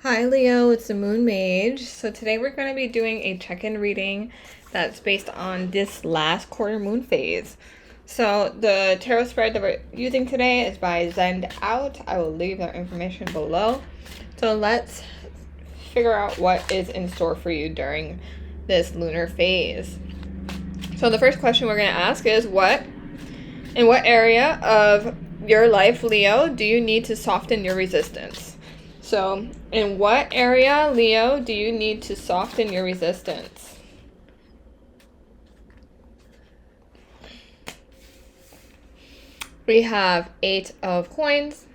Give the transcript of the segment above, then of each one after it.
Hi Leo, it's the Moon Mage. So today we're going to be doing a check-in reading that's based on this last quarter moon phase. So the tarot spread that we're using today is by Zenned Out. I will leave that information below. So let's figure out what is in store for you during this lunar phase. So the first question we're going to ask is in what area of your life, Leo, do you need to soften your resistance? So, in what area, Leo, do you need to soften your resistance? We have 8 of coins.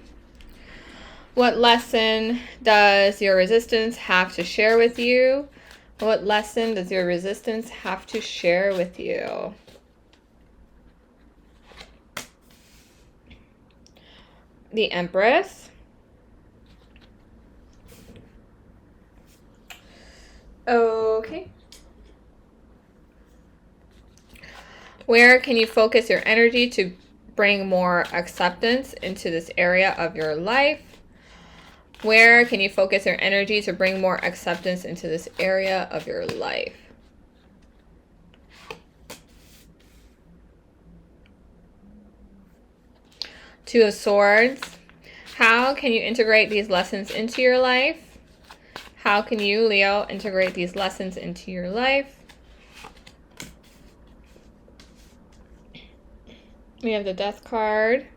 What lesson does your resistance have to share with you? What lesson does your resistance have to share with you? The Empress. Okay. Where can you focus your energy to bring more acceptance into this area of your life? Where can you focus your energy to bring more acceptance into this area of your life? Two of Swords. How can you integrate these lessons into your life? How can you, Leo, integrate these lessons into your life? We have the Death card.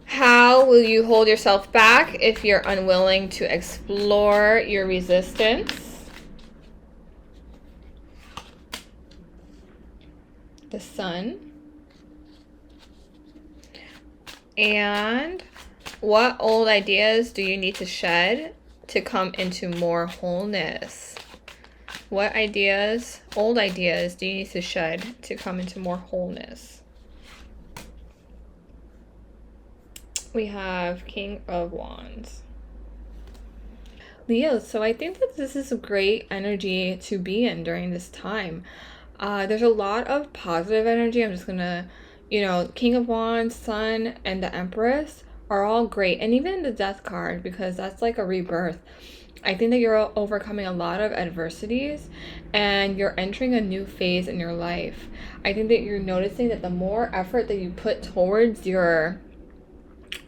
How will you hold yourself back if you're unwilling to explore your resistance? The Sun. And what old ideas do you need to shed to come into more wholeness? What ideas, old ideas, do you need to shed to come into more wholeness? We have King of Wands. Leo, so I think that this is a great energy to be in during this time. There's a lot of positive energy. I'm just gonna, King of Wands, Sun, and the Empress are all great. And even the Death card, because that's like a rebirth. I think that you're overcoming a lot of adversities and you're entering a new phase in your life. I think that you're noticing that the more effort that you put towards your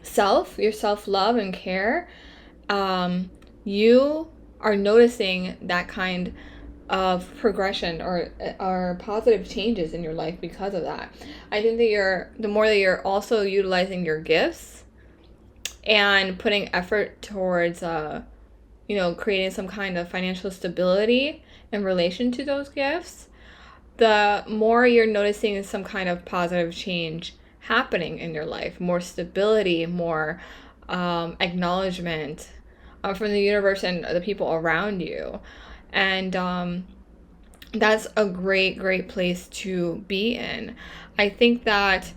self-love and care, you are noticing that kind of progression or positive changes in your life because of that. I think that the more that you're also utilizing your gifts and putting effort towards creating some kind of financial stability in relation to those gifts, the more you're noticing some kind of positive change happening in your life, more stability, more acknowledgement from the universe and the people around you. And that's a great place to be in. I think that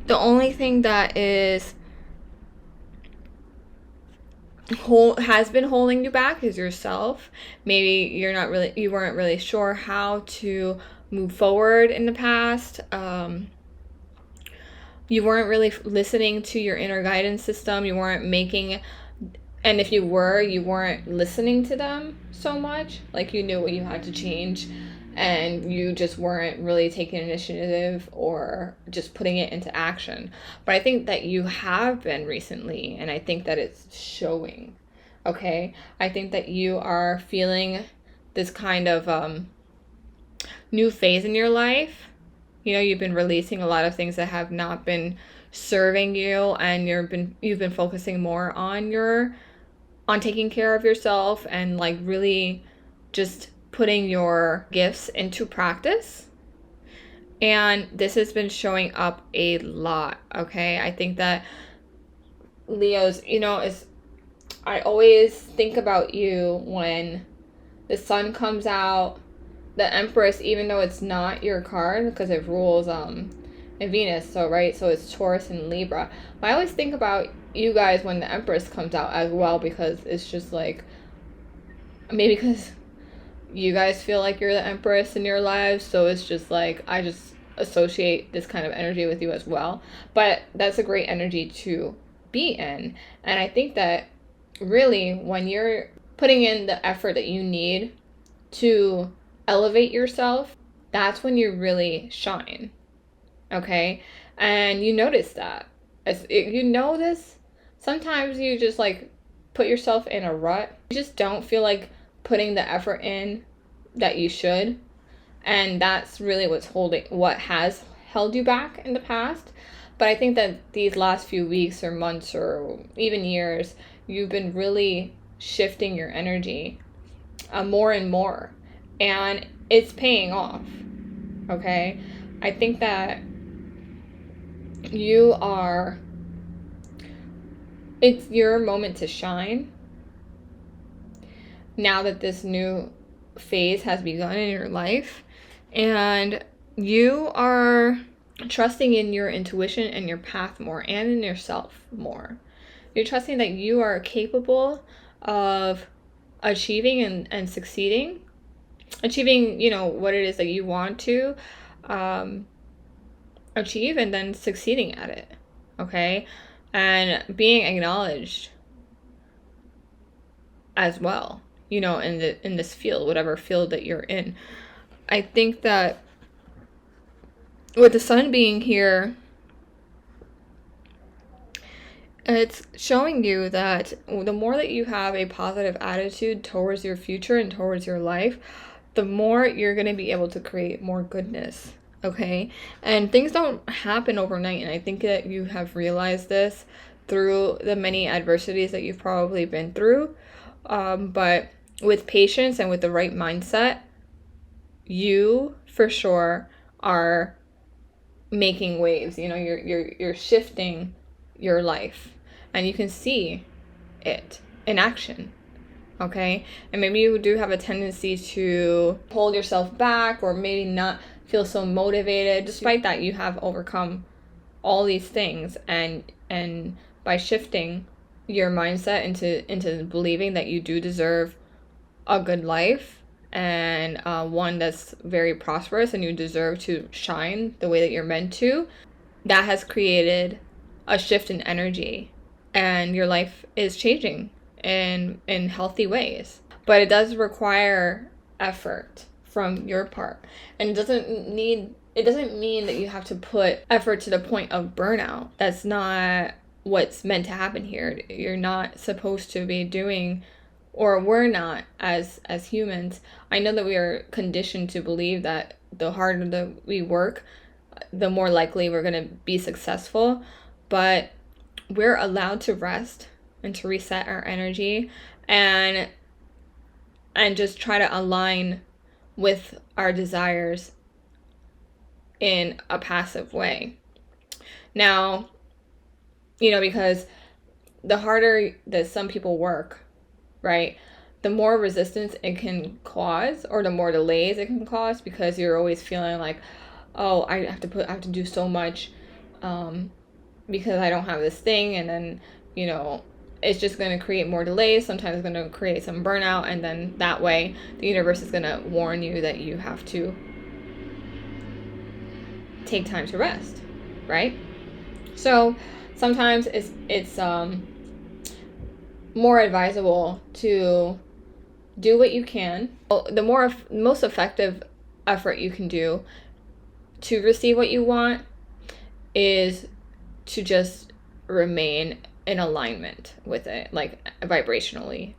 the only thing that has been holding you back is yourself. Maybe you weren't really sure how to move forward in the past. You weren't really listening to your inner guidance system. You weren't making, and if you weren't listening to them so much. Like, you knew what you had to change and you just weren't really taking initiative or just putting it into action. But I think that you have been recently, and I think that it's showing. Okay? I think that you are feeling this kind of new phase in your life. You've been releasing a lot of things that have not been serving you, and you've been focusing more on taking care of yourself and like really just putting your gifts into practice. And this has been showing up a lot, okay? I think that Leo's, I always think about you when the Sun comes out, the Empress, even though it's not your card because it rules Venus, so right, so it's Taurus and Libra. But I always think about you guys when the Empress comes out as well, because it's just like, maybe because you guys feel like you're the Empress in your lives, so it's just like I just associate this kind of energy with you as well. But that's a great energy to be in. And I think that really when you're putting in the effort that you need to elevate yourself, that's when you really shine. Okay? And you notice that. You know this, sometimes you just like put yourself in a rut. You just don't feel like putting the effort in that you should. And that's really what has held you back in the past. But I think that these last few weeks or months or even years, you've been really shifting your energy more and more. And it's paying off. Okay? I think that it's your moment to shine. Now that this new phase has begun in your life, and you are trusting in your intuition and your path more, and in yourself more. You're trusting that you are capable of achieving and succeeding, achieving, what it is that you want to achieve, and then succeeding at it. Okay? And being acknowledged as well, in this field, whatever field that you're in. I think that with the sun being here, it's showing you that the more that you have a positive attitude towards your future and towards your life, the more you're going to be able to create more goodness. Okay? And things don't happen overnight, and I think that you have realized this through the many adversities that you've probably been through. But with patience and with the right mindset, you for sure are making waves. You're shifting your life, and you can see it in action. Okay? And maybe you do have a tendency to hold yourself back, or maybe not feel so motivated. Despite that, you have overcome all these things, and by shifting your mindset into believing that you do deserve a good life, and one that's very prosperous, and you deserve to shine the way that you're meant to, that has created a shift in energy, and your life is changing in healthy ways. But it does require effort from your part, and it doesn't mean that you have to put effort to the point of burnout. That's not what's meant to happen here. You're not supposed to be doing, or we're not, as humans. I know that we are conditioned to believe that the harder that we work, the more likely we're going to be successful. But we're allowed to rest and to reset our energy, and just try to align with our desires in a passive way. Now, because the harder that some people work, right, the more resistance it can cause, or the more delays it can cause, because you're always feeling like, oh, I have to do so much because I don't have this thing, and then it's just going to create more delays. Sometimes it's going to create some burnout, and then that way the universe is going to warn you that you have to take time to rest, right? So sometimes it's more advisable to do what you can. The most effective effort you can do to receive what you want is to just remain in alignment with it, like vibrationally.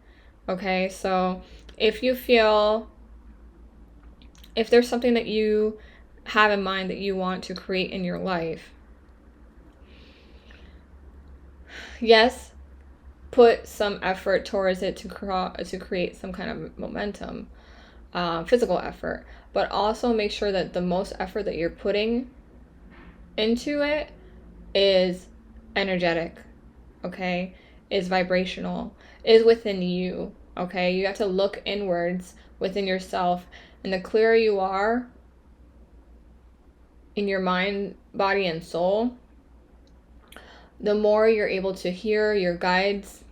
Okay? So if there's something that you have in mind that you want to create in your life, yes, put some effort towards it to create some kind of momentum, physical effort, but also make sure that the most effort that you're putting into it is energetic, okay, is vibrational, is within you. Okay? You have to look inwards within yourself, and the clearer you are in your mind, body, and soul, the more you're able to hear your guides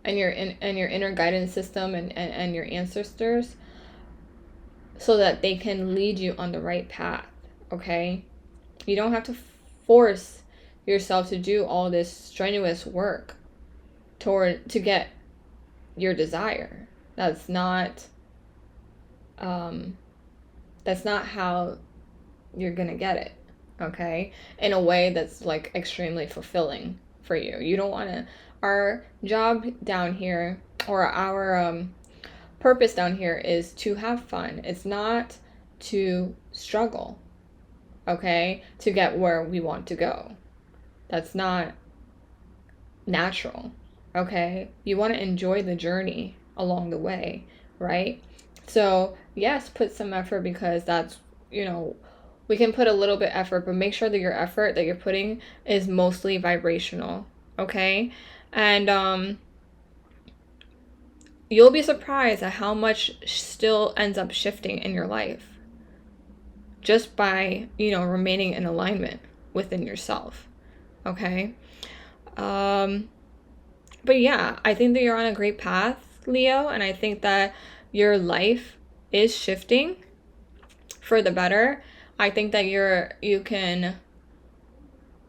and your inner guidance system and your ancestors, so that they can lead you on the right path, okay? You don't have to force yourself to do all this strenuous work to get your desire. That's not how you're gonna get it, okay? In a way that's like extremely fulfilling for you. You don't want to. Our job down here, or our purpose down here, is to have fun. It's not to struggle, okay, to get where we want to go. That's not natural, okay? You want to enjoy the journey along the way, right? So yes, put some effort, because that's, we can put a little bit effort, but make sure that your effort that you're putting is mostly vibrational, okay? And you'll be surprised at how much still ends up shifting in your life just by, remaining in alignment within yourself, okay? But yeah, I think that you're on a great path, Leo, and I think that your life is shifting for the better. I think that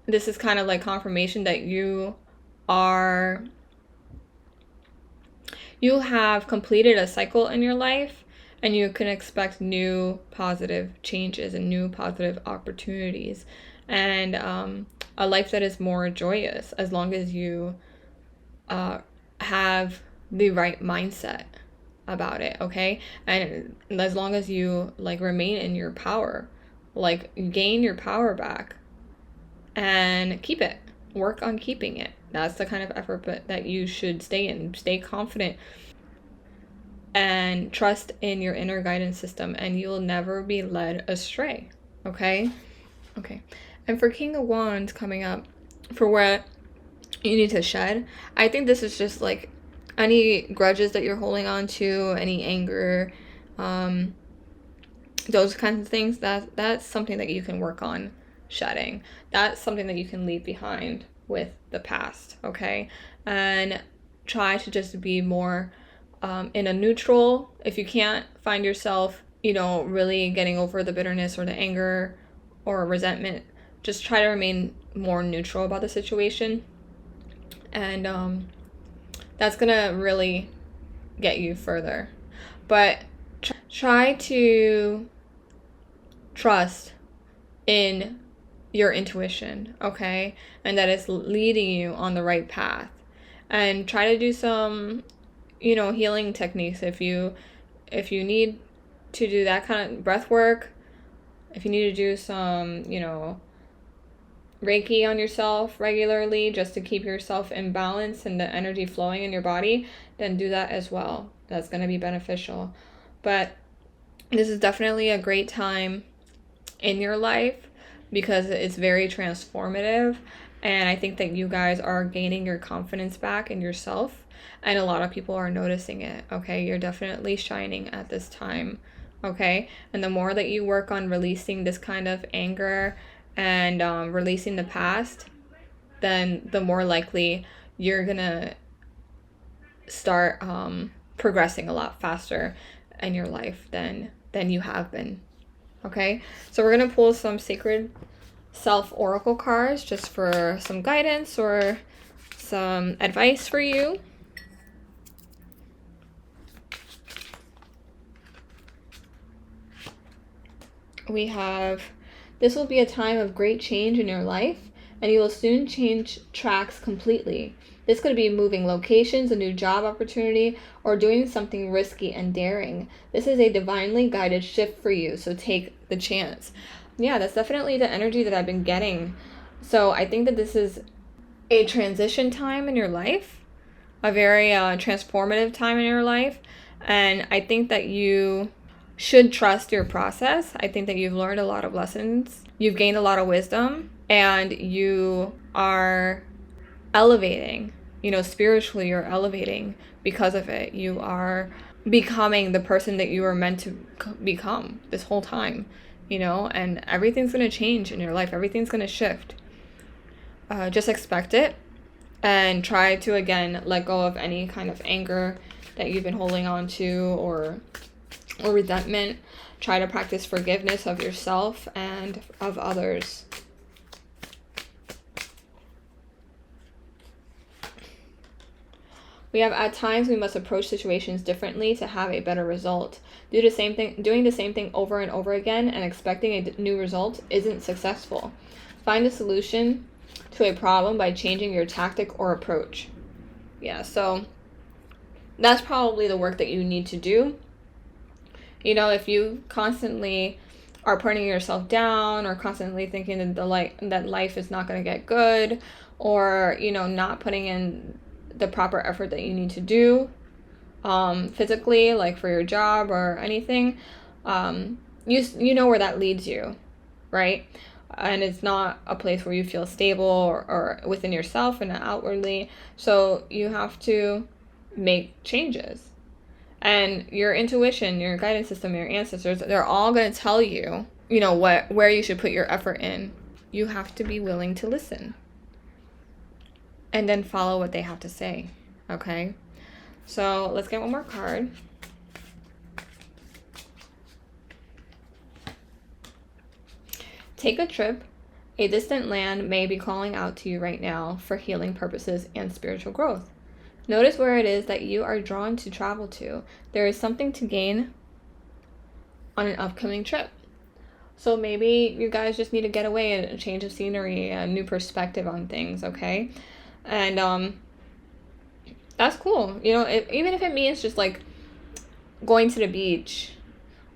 this is kind of like confirmation that you have completed a cycle in your life, and you can expect new positive changes and new positive opportunities, and a life that is more joyous, as long as you have the right mindset about it, okay? And as long as you remain in your power, gain your power back and keep it, work on keeping it. That's the kind of effort that you should stay in. Stay confident and trust in your inner guidance system, and you'll never be led astray, okay? Okay. And for King of Wands coming up, for what you need to shed, I think this is just like any grudges that you're holding on to, any anger, those kinds of things, that's something that you can work on shedding. That's something that you can leave behind with the past, okay? And try to just be more in a neutral. If you can't find yourself, really getting over the bitterness or the anger or resentment, just try to remain more neutral about the situation. And that's gonna really get you further. But try to trust in your intuition, okay? And that it's leading you on the right path. And try to do some, healing techniques if you need to do that kind of breath work. If you need to do some, Reiki on yourself regularly, just to keep yourself in balance and the energy flowing in your body, then do that as well. That's going to be beneficial. But this is definitely a great time in your life, because it's very transformative, and I think that you guys are gaining your confidence back in yourself, and a lot of people are noticing it, okay? You're definitely shining at this time, okay? And the more that you work on releasing this kind of anger and releasing the past, then the more likely you're gonna start progressing a lot faster in your life than you have been, okay? So we're gonna pull some Sacred Self Oracle cards just for some guidance or some advice for you. We have, this will be a time of great change in your life, and you will soon change tracks completely. This could be moving locations, a new job opportunity, or doing something risky and daring. This is a divinely guided shift for you, so take the chance. Yeah, that's definitely the energy that I've been getting. So I think that this is a transition time in your life, a very transformative time in your life, and I think that you should trust your process. I think that you've learned a lot of lessons, you've gained a lot of wisdom, and you are elevating, spiritually you're elevating because of it. You are becoming the person that you were meant to become this whole time, and everything's going to change in your life. Everything's going to shift. Just expect it, and try to, again, let go of any kind of anger that you've been holding on to, or resentment. try to practice forgiveness of yourself and of others. We have, at times, we must approach situations differently to have a better result. Doing the same thing over and over again and expecting a new result isn't successful. Find a solution to a problem by changing your tactic or approach. Yeah, so that's probably the work that you need to do. You know, if you constantly are putting yourself down or constantly thinking that life is not going to get good, or, you know, not putting in the proper effort that you need to do physically, like for your job or anything, you know where that leads you, right? And it's not a place where you feel stable or within yourself and outwardly. So you have to make changes. And your intuition, your guidance system, your ancestors, they're all going to tell you, you know, where you should put your effort in. You have to be willing to listen. And then follow what they have to say, okay? So let's get one more card. Take a trip. A distant land may be calling out to you right now for healing purposes and spiritual growth. Notice where it is that you are drawn to travel to. There is something to gain on an upcoming trip. So maybe you guys just need to get away, and a change of scenery, a new perspective on things, okay? And that's cool. You know, even if it means just like going to the beach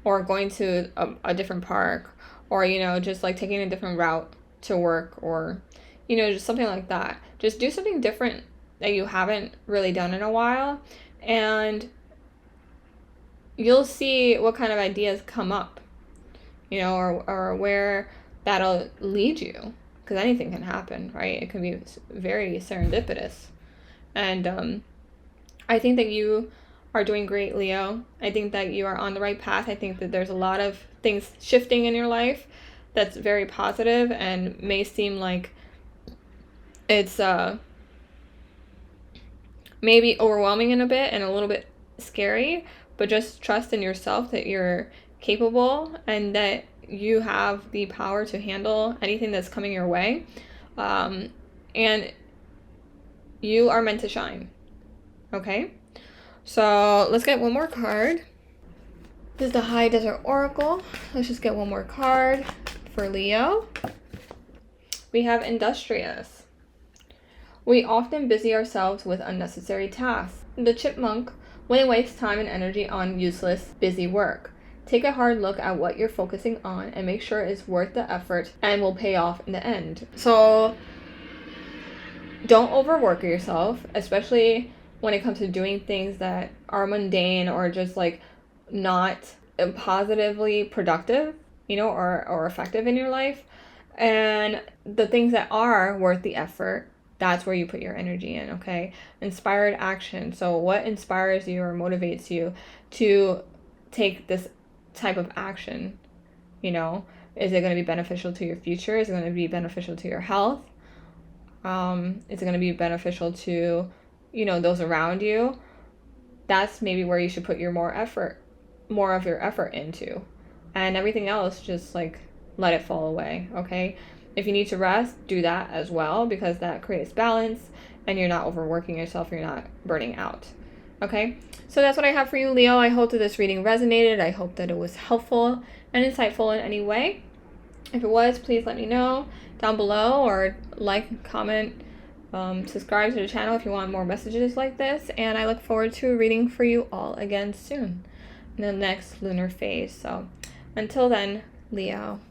or going to a different park, or, you know, just like taking a different route to work, or, you know, just something like that. Just do something different that you haven't really done in a while, and you'll see what kind of ideas come up, you know, or where that'll lead you. Because anything can happen, right? It can be very serendipitous. And I think that you are doing great, Leo. I think that you are on the right path. I think that there's a lot of things shifting in your life that's very positive and may seem like it's maybe overwhelming in a bit and a little bit scary, but just trust in yourself that you're capable and that you have the power to handle anything that's coming your way. And you are meant to shine. Okay? So let's get one more card. This is the High Desert Oracle. Let's just get one more card for Leo. We have Industrious. We often busy ourselves with unnecessary tasks. The chipmunk wouldn't waste time and energy on useless, busy work. Take a hard look at what you're focusing on and make sure it's worth the effort and will pay off in the end. So don't overwork yourself, especially when it comes to doing things that are mundane or just like not positively productive, you know, or effective in your life. And the things that are worth the effort, that's where you put your energy in, okay? Inspired action. So what inspires you or motivates you to take this type of action? You know, is it going to be beneficial to your future? Is it going to be beneficial to your health? Is it going to be beneficial to, you know, those around you? That's maybe where you should put your more of your effort into. And everything else, just like let it fall away, okay? If you need to rest, do that as well, because that creates balance and you're not overworking yourself, you're not burning out. Okay, so that's what I have for you, Leo. I hope that this reading resonated. I hope that it was helpful and insightful in any way. If it was, please let me know down below, or like, comment, subscribe to the channel if you want more messages like this. And I look forward to reading for you all again soon in the next lunar phase. So until then, Leo.